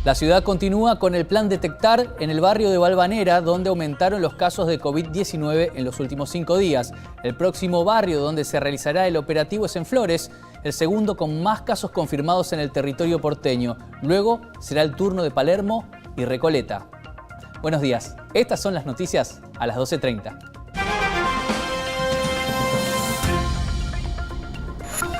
La ciudad continúa con el plan Detectar en el barrio de Valvanera, donde aumentaron los casos de COVID-19 en los últimos 5 días. El próximo barrio donde se realizará el operativo es en Flores, el segundo con más casos confirmados en el territorio porteño. Luego será el turno de Palermo y Recoleta. Buenos días, estas son las noticias a las 12:30.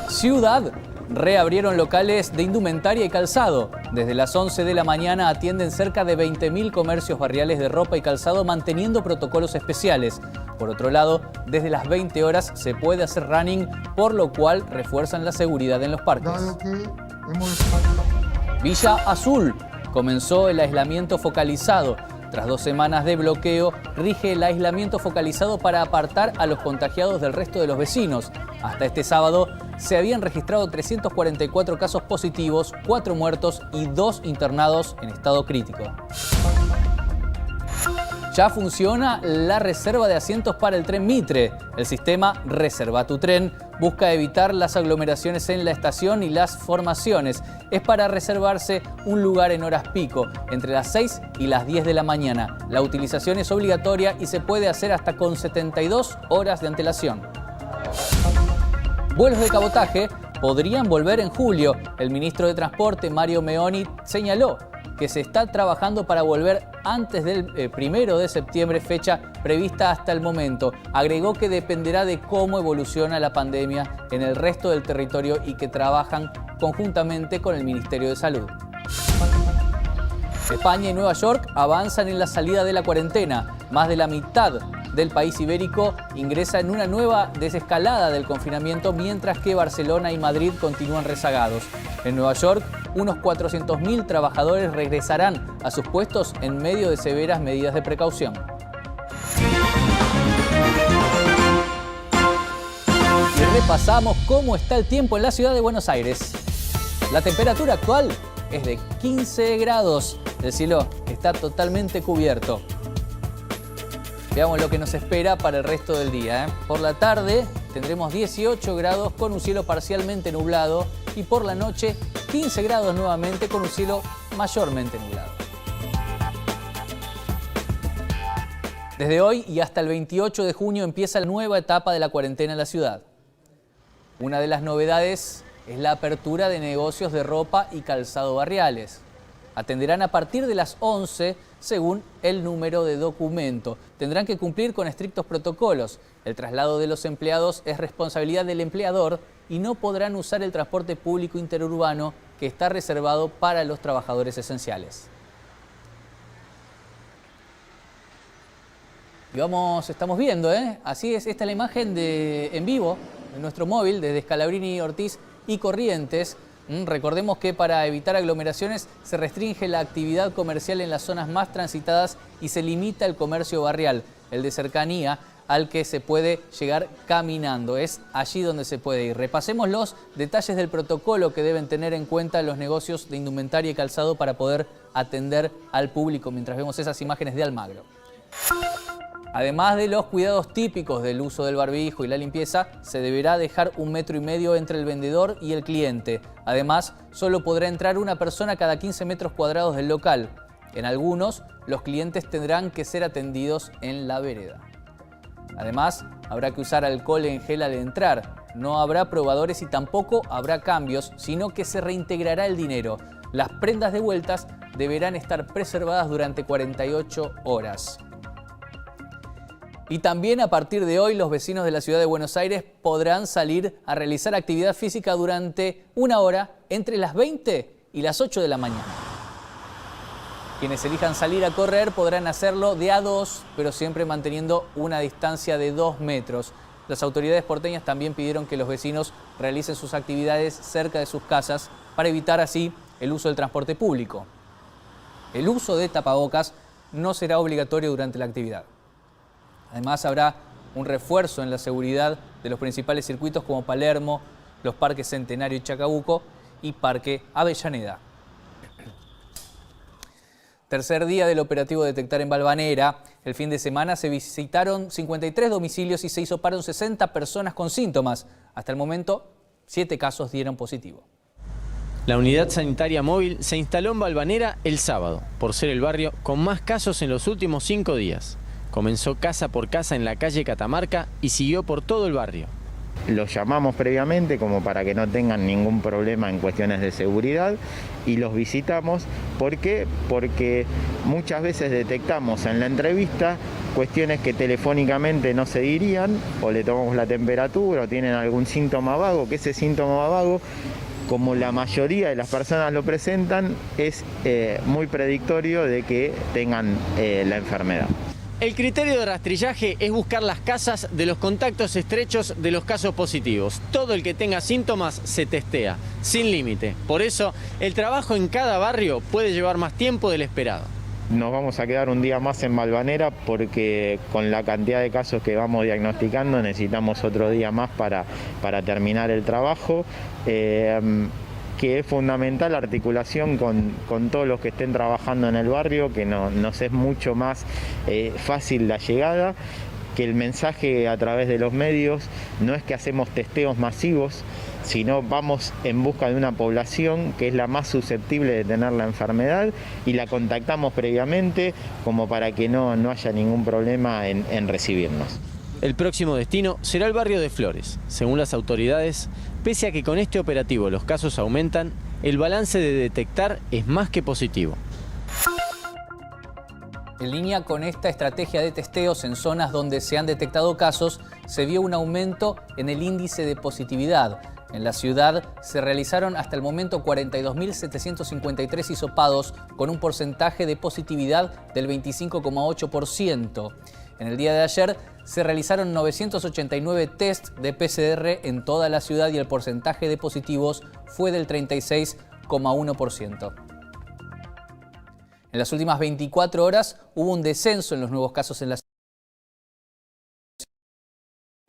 Ciudad. Reabrieron locales de indumentaria y calzado. Desde las 11 de la mañana atienden cerca de 20.000 comercios barriales de ropa y calzado manteniendo protocolos especiales. Por otro lado, desde las 20 horas se puede hacer running, por lo cual refuerzan la seguridad en los parques. Villa Azul. Comenzó el aislamiento focalizado. Tras 2 semanas de bloqueo, rige el aislamiento focalizado para apartar a los contagiados del resto de los vecinos. Hasta este sábado se habían registrado 344 casos positivos, 4 muertos y 2 internados en estado crítico. Ya funciona la reserva de asientos para el tren Mitre. El sistema Reserva tu Tren busca evitar las aglomeraciones en la estación y las formaciones. Es para reservarse un lugar en horas pico, entre las 6 y las 10 de la mañana. La utilización es obligatoria y se puede hacer hasta con 72 horas de antelación. Vuelos de cabotaje podrían volver en julio. El ministro de Transporte, Mario Meoni, señaló que se está trabajando para volver antes del 1 de septiembre, fecha prevista hasta el momento. Agregó que dependerá de cómo evoluciona la pandemia en el resto del territorio y que trabajan conjuntamente con el Ministerio de Salud. España y Nueva York avanzan en la salida de la cuarentena. Más de la mitad del país ibérico ingresa en una nueva desescalada del confinamiento, mientras que Barcelona y Madrid continúan rezagados. En Nueva York, unos 400.000 trabajadores regresarán a sus puestos en medio de severas medidas de precaución. Y repasamos cómo está el tiempo en la ciudad de Buenos Aires. La temperatura actual es de 15 grados. El cielo está totalmente cubierto. Veamos lo que nos espera para el resto del día. Por la tarde tendremos 18 grados con un cielo parcialmente nublado y por la noche 15 grados nuevamente con un cielo mayormente nublado. Desde hoy y hasta el 28 de junio empieza la nueva etapa de la cuarentena en la ciudad. Una de las novedades es la apertura de negocios de ropa y calzado barriales. Atenderán a partir de las 11 según el número de documento. Tendrán que cumplir con estrictos protocolos. El traslado de los empleados es responsabilidad del empleador y no podrán usar el transporte público interurbano que está reservado para los trabajadores esenciales. Y estamos viendo, así es, esta es la imagen en vivo en nuestro móvil desde Scalabrini, Ortiz y Corrientes. Recordemos que para evitar aglomeraciones se restringe la actividad comercial en las zonas más transitadas y se limita el comercio barrial, el de cercanía, al que se puede llegar caminando. Es allí donde se puede ir. Repasemos los detalles del protocolo que deben tener en cuenta los negocios de indumentaria y calzado para poder atender al público mientras vemos esas imágenes de Almagro. Además de los cuidados típicos del uso del barbijo y la limpieza, se deberá dejar 1,5 metros entre el vendedor y el cliente. Además, solo podrá entrar una persona cada 15 metros cuadrados del local. En algunos, los clientes tendrán que ser atendidos en la vereda. Además, habrá que usar alcohol en gel al entrar. No habrá probadores y tampoco habrá cambios, sino que se reintegrará el dinero. Las prendas devueltas deberán estar preservadas durante 48 horas. Y también a partir de hoy los vecinos de la ciudad de Buenos Aires podrán salir a realizar actividad física durante 1 hora entre las 20 y las 8 de la mañana. Quienes elijan salir a correr podrán hacerlo de a 2, pero siempre manteniendo una distancia de 2 metros. Las autoridades porteñas también pidieron que los vecinos realicen sus actividades cerca de sus casas para evitar así el uso del transporte público. El uso de tapabocas no será obligatorio durante la actividad. Además, habrá un refuerzo en la seguridad de los principales circuitos como Palermo, los parques Centenario y Chacabuco y Parque Avellaneda. Tercer día del operativo Detectar en Valvanera. El fin de semana se visitaron 53 domicilios y se hisoparon 60 personas con síntomas. Hasta el momento, 7 casos dieron positivo. La unidad sanitaria móvil se instaló en Valvanera el sábado, por ser el barrio con más casos en los últimos 5 días. Comenzó casa por casa en la calle Catamarca y siguió por todo el barrio. Los llamamos previamente como para que no tengan ningún problema en cuestiones de seguridad y los visitamos. ¿Por qué? Porque muchas veces detectamos en la entrevista cuestiones que telefónicamente no se dirían, o le tomamos la temperatura o tienen algún síntoma vago, que ese síntoma vago, como la mayoría de las personas lo presentan, es muy predictorio de que tengan la enfermedad. El criterio de rastrillaje es buscar las casas de los contactos estrechos de los casos positivos. Todo el que tenga síntomas se testea, sin límite. Por eso, el trabajo en cada barrio puede llevar más tiempo del esperado. Nos vamos a quedar un día más en Valvanera porque con la cantidad de casos que vamos diagnosticando necesitamos otro día más para terminar el trabajo. Que es fundamental la articulación con todos los que estén trabajando en el barrio, que nos es mucho más fácil la llegada, que el mensaje a través de los medios no es que hacemos testeos masivos, sino vamos en busca de una población que es la más susceptible de tener la enfermedad y la contactamos previamente como para que no haya ningún problema en recibirnos. El próximo destino será el barrio de Flores. Según las autoridades, pese a que con este operativo los casos aumentan, el balance de detectar es más que positivo. En línea con esta estrategia de testeos en zonas donde se han detectado casos, se vio un aumento en el índice de positividad. En la ciudad se realizaron hasta el momento 42.753 hisopados con un porcentaje de positividad del 25,8%. En el día de ayer se realizaron 989 test de PCR en toda la ciudad y el porcentaje de positivos fue del 36,1%. En las últimas 24 horas hubo un descenso en los nuevos casos en la ciudad.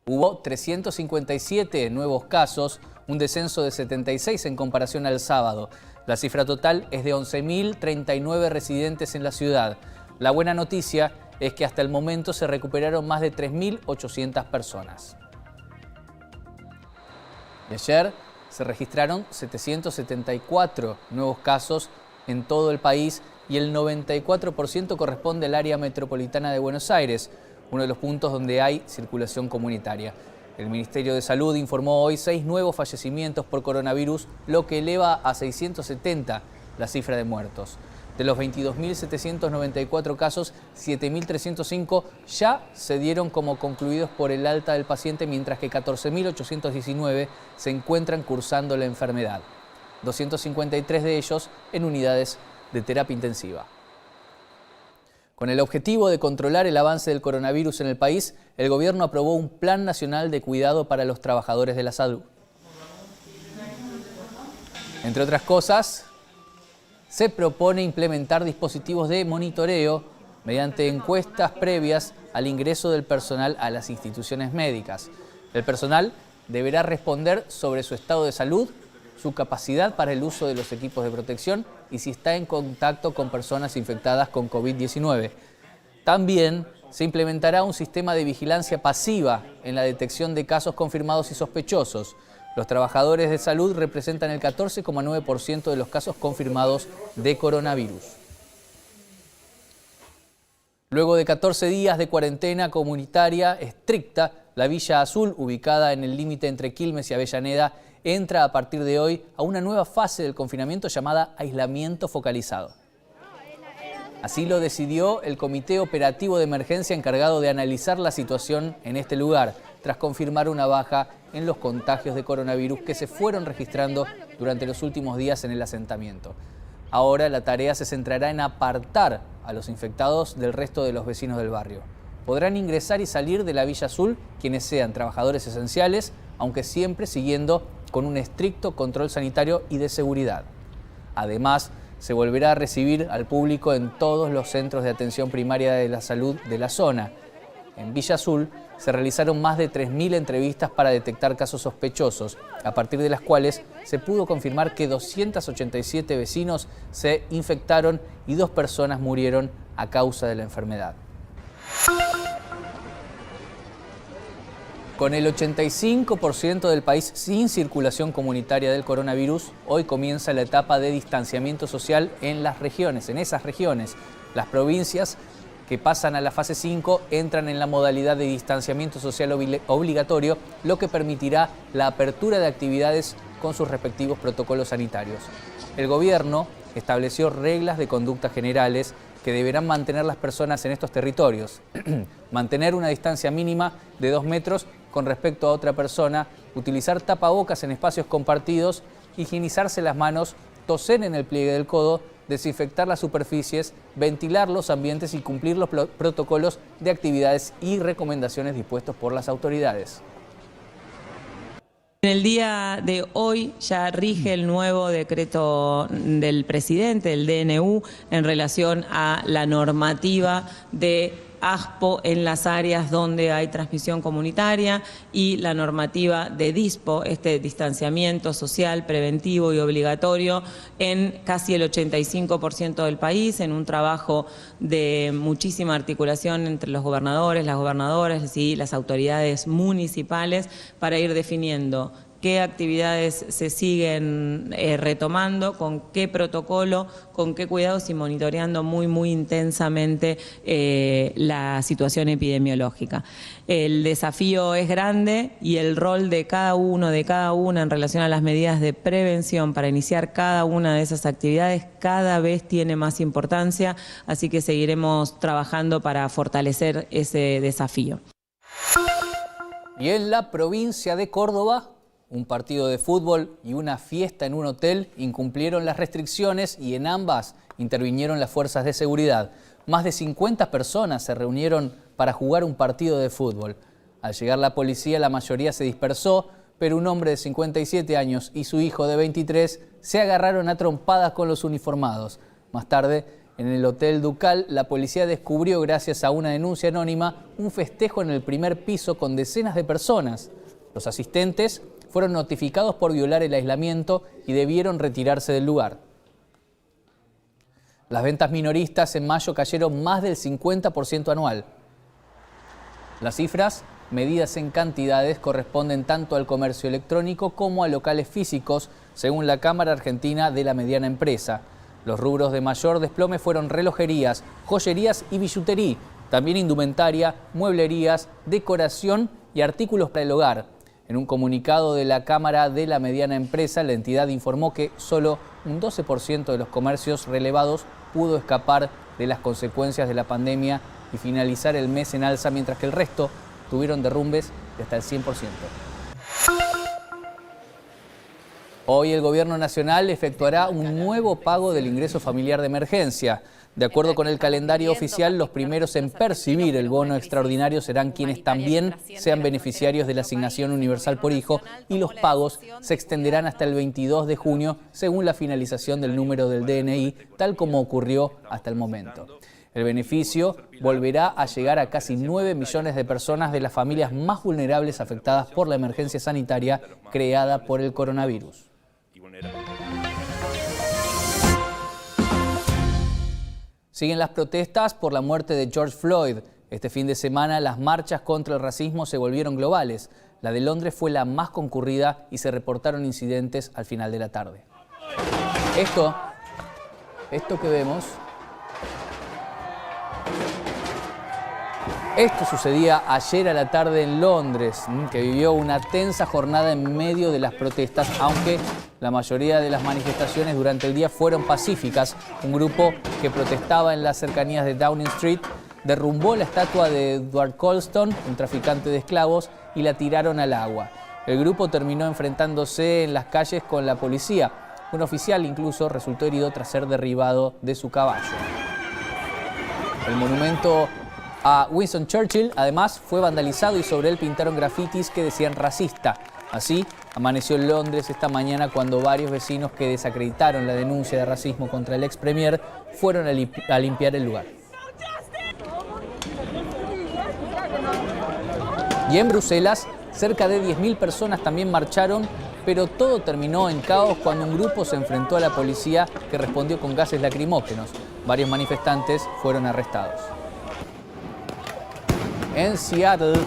Hubo 357 nuevos casos, un descenso de 76 en comparación al sábado. La cifra total es de 11.039 residentes en la ciudad. La buena noticia es que hasta el momento se recuperaron más de 3.800 personas. Y ayer se registraron 774 nuevos casos en todo el país y el 94% corresponde al área metropolitana de Buenos Aires, uno de los puntos donde hay circulación comunitaria. El Ministerio de Salud informó hoy 6 nuevos fallecimientos por coronavirus, lo que eleva a 670 la cifra de muertos. De los 22.794 casos, 7.305 ya se dieron como concluidos por el alta del paciente, mientras que 14.819 se encuentran cursando la enfermedad. 253 de ellos en unidades de terapia intensiva. Con el objetivo de controlar el avance del coronavirus en el país, el gobierno aprobó un Plan Nacional de Cuidado para los Trabajadores de la Salud. Entre otras cosas, se propone implementar dispositivos de monitoreo mediante encuestas previas al ingreso del personal a las instituciones médicas. El personal deberá responder sobre su estado de salud, su capacidad para el uso de los equipos de protección y si está en contacto con personas infectadas con COVID-19. También se implementará un sistema de vigilancia pasiva en la detección de casos confirmados y sospechosos. Los trabajadores de salud representan el 14,9% de los casos confirmados de coronavirus. Luego de 14 días de cuarentena comunitaria estricta, la Villa Azul, ubicada en el límite entre Quilmes y Avellaneda, entra a partir de hoy a una nueva fase del confinamiento llamada aislamiento focalizado. Así lo decidió el Comité Operativo de Emergencia encargado de analizar la situación en este lugar, tras confirmar una baja en los contagios de coronavirus que se fueron registrando durante los últimos días en el asentamiento. Ahora la tarea se centrará en apartar a los infectados del resto de los vecinos del barrio. Podrán ingresar y salir de la Villa Azul quienes sean trabajadores esenciales, aunque siempre siguiendo con un estricto control sanitario y de seguridad. Además, se volverá a recibir al público en todos los centros de atención primaria de la salud de la zona. En Villa Azul se realizaron más de 3.000 entrevistas para detectar casos sospechosos, a partir de las cuales se pudo confirmar que 287 vecinos se infectaron y 2 personas murieron a causa de la enfermedad. Con el 85% del país sin circulación comunitaria del coronavirus, hoy comienza la etapa de distanciamiento social en las regiones, en esas regiones. Las provincias que pasan a la fase 5 entran en la modalidad de distanciamiento social obligatorio, lo que permitirá la apertura de actividades con sus respectivos protocolos sanitarios. El gobierno estableció reglas de conducta generales que deberán mantener las personas en estos territorios. Mantener una distancia mínima de 2 metros con respecto a otra persona, utilizar tapabocas en espacios compartidos, higienizarse las manos, toser en el pliegue del codo, desinfectar las superficies, ventilar los ambientes y cumplir los protocolos de actividades y recomendaciones dispuestos por las autoridades. En el día de hoy ya rige el nuevo decreto del presidente, el DNU, en relación a la normativa de ASPO en las áreas donde hay transmisión comunitaria y la normativa de DISPO, este distanciamiento social preventivo y obligatorio en casi el 85% del país, en un trabajo de muchísima articulación entre los gobernadores, las gobernadoras y las autoridades municipales para ir definiendo qué actividades se siguen retomando, con qué protocolo, con qué cuidados y monitoreando muy intensamente la situación epidemiológica. El desafío es grande y el rol de cada uno, de cada una en relación a las medidas de prevención para iniciar cada una de esas actividades cada vez tiene más importancia, así que seguiremos trabajando para fortalecer ese desafío. Y en la provincia de Córdoba, un partido de fútbol y una fiesta en un hotel incumplieron las restricciones y en ambas intervinieron las fuerzas de seguridad. Más de 50 personas se reunieron para jugar un partido de fútbol. Al llegar la policía, la mayoría se dispersó, pero un hombre de 57 años y su hijo de 23 se agarraron a trompadas con los uniformados. Más tarde, en el Hotel Ducal, la policía descubrió, gracias a una denuncia anónima, un festejo en el primer piso con decenas de personas. Los asistentes fueron notificados por violar el aislamiento y debieron retirarse del lugar. Las ventas minoristas en mayo cayeron más del 50% anual. Las cifras, medidas en cantidades, corresponden tanto al comercio electrónico como a locales físicos, según la Cámara Argentina de la Mediana Empresa. Los rubros de mayor desplome fueron relojerías, joyerías y billutería, también indumentaria, mueblerías, decoración y artículos para el hogar. En un comunicado de la Cámara de la Mediana Empresa, la entidad informó que solo un 12% de los comercios relevados pudo escapar de las consecuencias de la pandemia y finalizar el mes en alza, mientras que el resto tuvieron derrumbes de hasta el 100%. Hoy el Gobierno Nacional efectuará un nuevo pago del ingreso familiar de emergencia. De acuerdo con el calendario oficial, los primeros en percibir el bono extraordinario serán quienes también sean beneficiarios de la asignación universal por hijo, y los pagos se extenderán hasta el 22 de junio, según la finalización del número del DNI, tal como ocurrió hasta el momento. El beneficio volverá a llegar a casi 9 millones de personas de las familias más vulnerables afectadas por la emergencia sanitaria creada por el coronavirus. Siguen las protestas por la muerte de George Floyd. Este fin de semana las marchas contra el racismo se volvieron globales. La de Londres fue la más concurrida y se reportaron incidentes al final de la tarde. Esto que vemos, esto sucedía ayer a la tarde en Londres, que vivió una tensa jornada en medio de las protestas, aunque la mayoría de las manifestaciones durante el día fueron pacíficas. Un grupo que protestaba en las cercanías de Downing Street derrumbó la estatua de Edward Colston, un traficante de esclavos, y la tiraron al agua. El grupo terminó enfrentándose en las calles con la policía. Un oficial incluso resultó herido tras ser derribado de su caballo. El monumento a Winston Churchill, además, fue vandalizado y sobre él pintaron grafitis que decían racista. Así amaneció en Londres esta mañana cuando varios vecinos que desacreditaron la denuncia de racismo contra el ex premier fueron a limpiar el lugar. Y en Bruselas, cerca de 10.000 personas también marcharon, pero todo terminó en caos cuando un grupo se enfrentó a la policía, que respondió con gases lacrimógenos. Varios manifestantes fueron arrestados. En Seattle,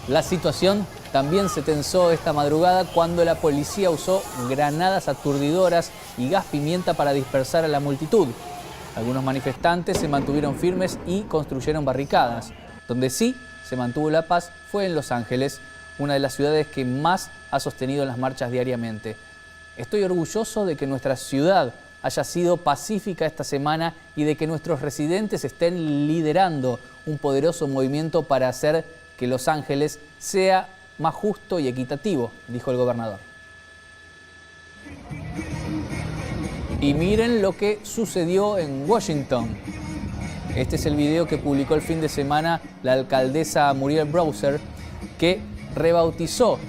la situación también se tensó esta madrugada cuando la policía usó granadas aturdidoras y gas pimienta para dispersar a la multitud. Algunos manifestantes se mantuvieron firmes y construyeron barricadas. Donde sí se mantuvo la paz fue en Los Ángeles, una de las ciudades que más ha sostenido las marchas diariamente. Estoy orgulloso de que nuestra ciudad haya sido pacífica esta semana y de que nuestros residentes estén liderando un poderoso movimiento para hacer que Los Ángeles sea más justo y equitativo, dijo el gobernador. Y miren lo que sucedió en Washington. Este es el video que publicó el fin de semana la alcaldesa Muriel Bowser, que rebautizó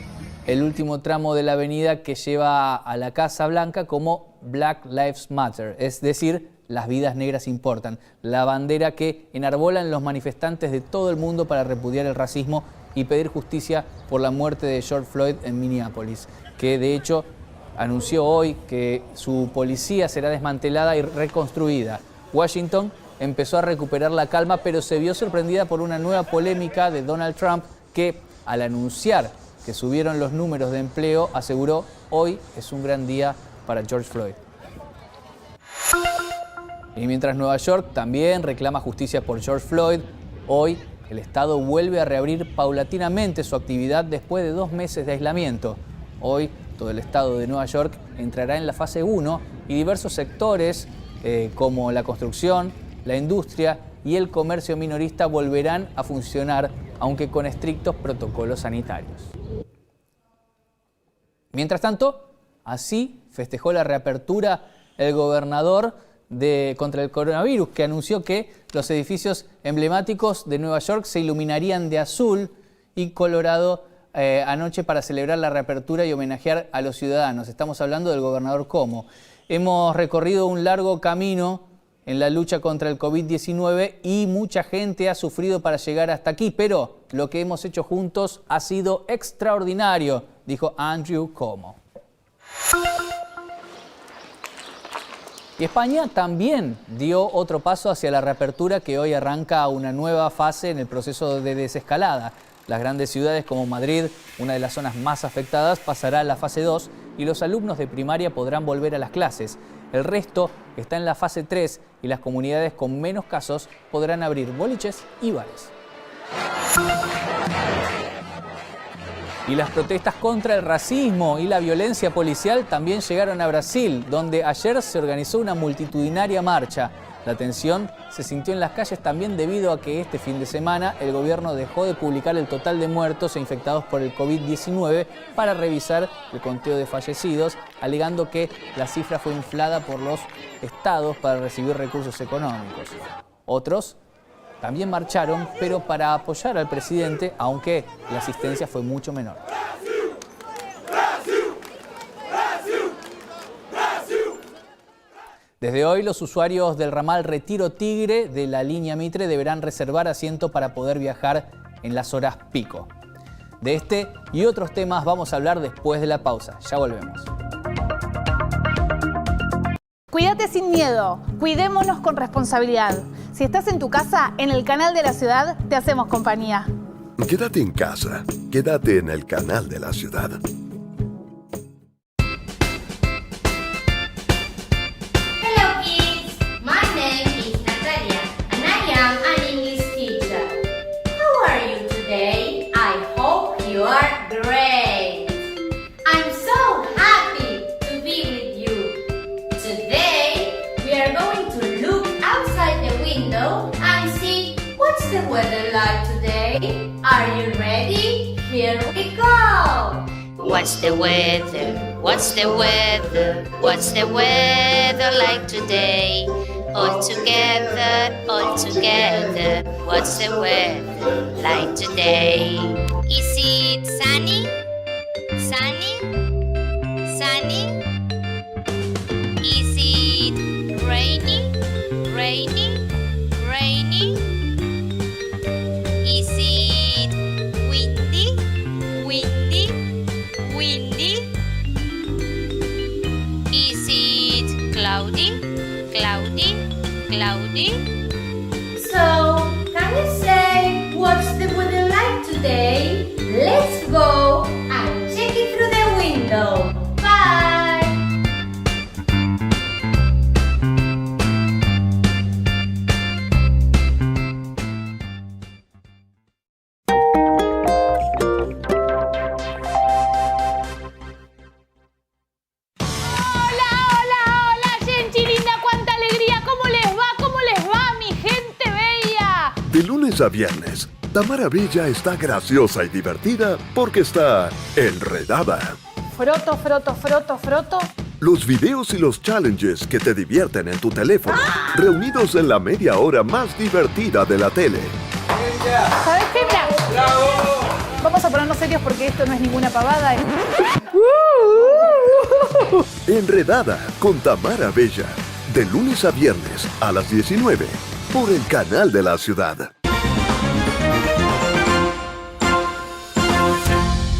el último tramo de la avenida que lleva a la Casa Blanca como Black Lives Matter, es decir, las vidas negras importan, la bandera que enarbolan los manifestantes de todo el mundo para repudiar el racismo y pedir justicia por la muerte de George Floyd en Minneapolis, que de hecho anunció hoy que su policía será desmantelada y reconstruida. Washington empezó a recuperar la calma, pero se vio sorprendida por una nueva polémica de Donald Trump que, al anunciar que subieron los números de empleo, aseguró: hoy es un gran día para George Floyd. Y mientras Nueva York también reclama justicia por George Floyd, hoy el Estado vuelve a reabrir paulatinamente su actividad después de 2 meses de aislamiento. Hoy todo el Estado de Nueva York entrará en la fase 1 y diversos sectores como la construcción, la industria y el comercio minorista volverán a funcionar, aunque con estrictos protocolos sanitarios. Mientras tanto, así festejó la reapertura el gobernador contra el coronavirus, que anunció que los edificios emblemáticos de Nueva York se iluminarían de azul y colorado anoche para celebrar la reapertura y homenajear a los ciudadanos. Estamos hablando del gobernador Cuomo. Hemos recorrido un largo camino en la lucha contra el COVID-19 y mucha gente ha sufrido para llegar hasta aquí, pero lo que hemos hecho juntos ha sido extraordinario, dijo Andrew Cuomo. Y España también dio otro paso hacia la reapertura, que hoy arranca una nueva fase en el proceso de desescalada. Las grandes ciudades como Madrid, una de las zonas más afectadas, pasará a la fase 2 y los alumnos de primaria podrán volver a las clases. El resto está en la fase 3 y las comunidades con menos casos podrán abrir boliches y bares. Y las protestas contra el racismo y la violencia policial también llegaron a Brasil, donde ayer se organizó una multitudinaria marcha. La tensión se sintió en las calles también debido a que este fin de semana el gobierno dejó de publicar el total de muertos e infectados por el COVID-19 para revisar el conteo de fallecidos, alegando que la cifra fue inflada por los estados para recibir recursos económicos. Otros también marcharon, pero para apoyar al presidente, aunque la asistencia fue mucho menor. Desde hoy, los usuarios del ramal Retiro Tigre de la línea Mitre deberán reservar asiento para poder viajar en las horas pico. De este y otros temas vamos a hablar después de la pausa. Ya volvemos. Cuídate sin miedo, cuidémonos con responsabilidad. Si estás en tu casa, en el canal de la ciudad, te hacemos compañía. Quédate en casa, quédate en el canal de la ciudad. Hello kids, my name is Natalia and I am an English teacher. How are you today? I hope you are great. I'm so happy to be with you. Today we are going to look outside the window and see what's the weather like today. Are you ready? Here we go! What's the weather? What's the weather? What's the weather like today? All together, all together. What's the weather like today? Is it sunny? Sunny? Sunny? Is it rainy? Rainy? Rainy? Is it windy? Windy? Windy? Is it cloudy? Cloudy? Cloudy? So, can you say what's the weather like today? Let's go lunes a viernes, Tamara Bella está graciosa y divertida porque está enredada. Froto, froto, froto, froto. Los videos y los challenges que te divierten en tu teléfono, reunidos en la media hora más divertida de la tele. ¿Sabes qué? Mira, vamos a ponernos serios porque esto no es ninguna pavada. Enredada con Tamara Bella, de lunes a viernes a las 19, por el canal de la ciudad.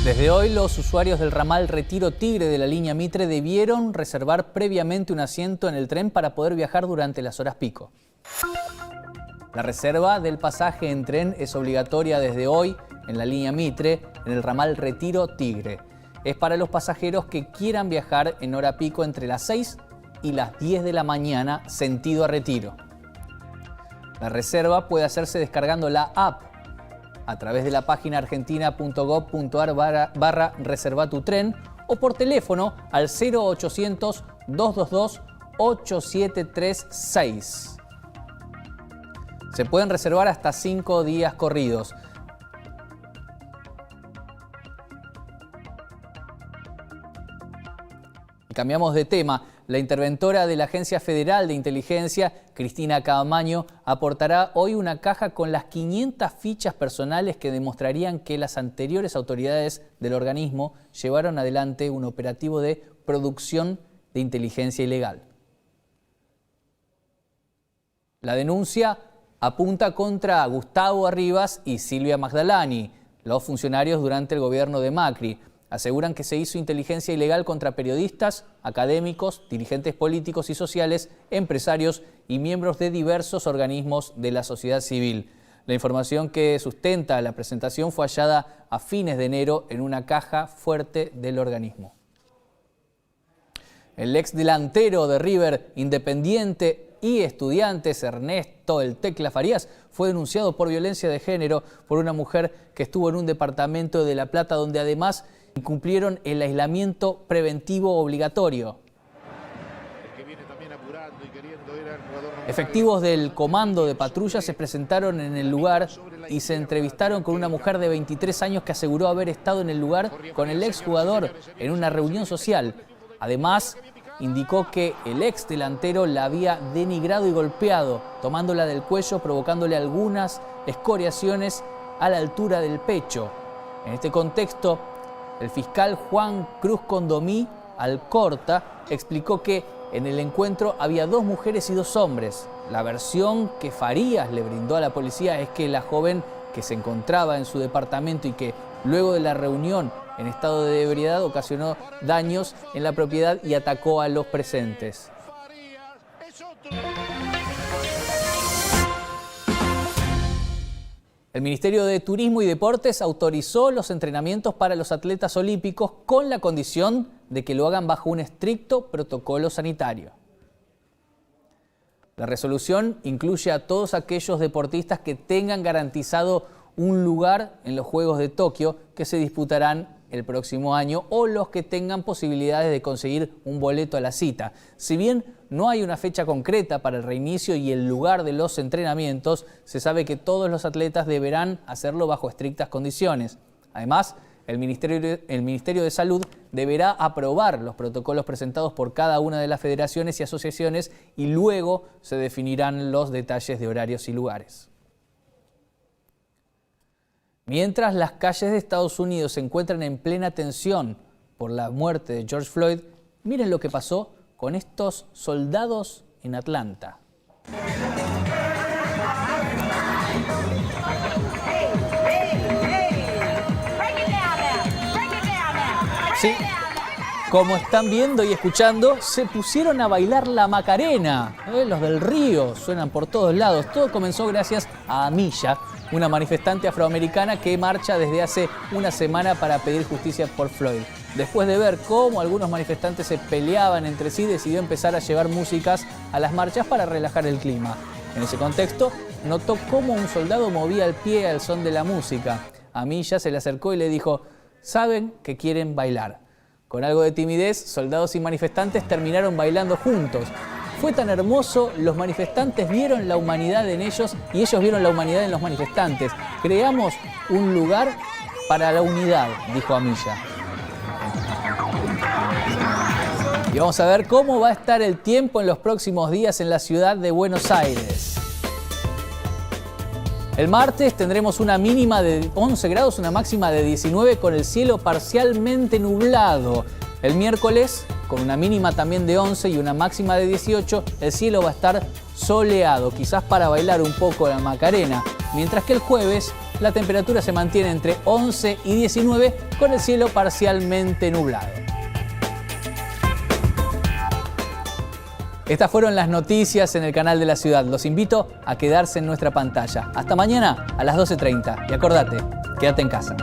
Desde hoy, los usuarios del ramal Retiro Tigre de la línea Mitre debieron reservar previamente un asiento en el tren para poder viajar durante las horas pico. La reserva del pasaje en tren es obligatoria desde hoy en la línea Mitre, en el ramal Retiro Tigre. Es para los pasajeros que quieran viajar en hora pico entre las 6 y las 10 de la mañana, sentido a Retiro. La reserva puede hacerse descargando la app a través de la página argentina.gov.ar/reserva tu tren o por teléfono al 0800 222 8736. Se pueden reservar hasta 5 días corridos. Cambiamos de tema. La interventora de la Agencia Federal de Inteligencia, Cristina Caamaño, aportará hoy una caja con las 500 fichas personales que demostrarían que las anteriores autoridades del organismo llevaron adelante un operativo de producción de inteligencia ilegal. La denuncia apunta contra Gustavo Arribas y Silvia Magdalani, los funcionarios durante el gobierno de Macri. Aseguran que se hizo inteligencia ilegal contra periodistas, académicos, dirigentes políticos y sociales, empresarios y miembros de diversos organismos de la sociedad civil. La información que sustenta la presentación fue hallada a fines de enero en una caja fuerte del organismo. El ex delantero de River, Independiente y Estudiantes, Ernesto El Tecla Farías, fue denunciado por violencia de género por una mujer que estuvo en un departamento de La Plata donde además incumplieron el aislamiento preventivo obligatorio. Efectivos del comando de patrulla se presentaron en el lugar y se entrevistaron con una mujer de 23 años que aseguró haber estado en el lugar con el exjugador en una reunión social. Además, indicó que el ex delantero la había denigrado y golpeado, tomándola del cuello, provocándole algunas escoriaciones a la altura del pecho. En este contexto, el fiscal Juan Cruz Condomí Alcorta explicó que en el encuentro había 2 mujeres y 2 hombres. La versión que Farías le brindó a la policía es que la joven que se encontraba en su departamento y que luego de la reunión en estado de ebriedad ocasionó daños en la propiedad y atacó a los presentes. El Ministerio de Turismo y Deportes autorizó los entrenamientos para los atletas olímpicos con la condición de que lo hagan bajo un estricto protocolo sanitario. La resolución incluye a todos aquellos deportistas que tengan garantizado un lugar en los Juegos de Tokio que se disputarán el próximo año o los que tengan posibilidades de conseguir un boleto a la cita. Si bien no hay una fecha concreta para el reinicio y el lugar de los entrenamientos, se sabe que todos los atletas deberán hacerlo bajo estrictas condiciones. Además, el Ministerio de Salud deberá aprobar los protocolos presentados por cada una de las federaciones y asociaciones y luego se definirán los detalles de horarios y lugares. Mientras las calles de Estados Unidos se encuentran en plena tensión por la muerte de George Floyd, miren lo que pasó con estos soldados en Atlanta. Sí, como están viendo y escuchando, se pusieron a bailar la Macarena. Los del Río suenan por todos lados. Todo comenzó gracias a Amilla, una manifestante afroamericana que marcha desde hace una semana para pedir justicia por Floyd. Después de ver cómo algunos manifestantes se peleaban entre sí, decidió empezar a llevar músicas a las marchas para relajar el clima. En ese contexto, notó cómo un soldado movía el pie al son de la música. Amilla se le acercó y le dijo: «Saben que quieren bailar». Con algo de timidez, soldados y manifestantes terminaron bailando juntos. fue tan hermoso, los manifestantes vieron la humanidad en ellos y ellos vieron la humanidad en los manifestantes. Creamos un lugar para la unidad, dijo Amilla. Y vamos a ver cómo va a estar el tiempo en los próximos días en la ciudad de Buenos Aires. El martes tendremos una mínima de 11 grados, una máxima de 19 con el cielo parcialmente nublado. El miércoles, con una mínima también de 11 y una máxima de 18, el cielo va a estar soleado, quizás para bailar un poco la Macarena. Mientras que el jueves, la temperatura se mantiene entre 11 y 19 con el cielo parcialmente nublado. Estas fueron las noticias en el canal de la ciudad. Los invito a quedarse en nuestra pantalla. Hasta mañana a las 12:30. Y acordate, quédate en casa.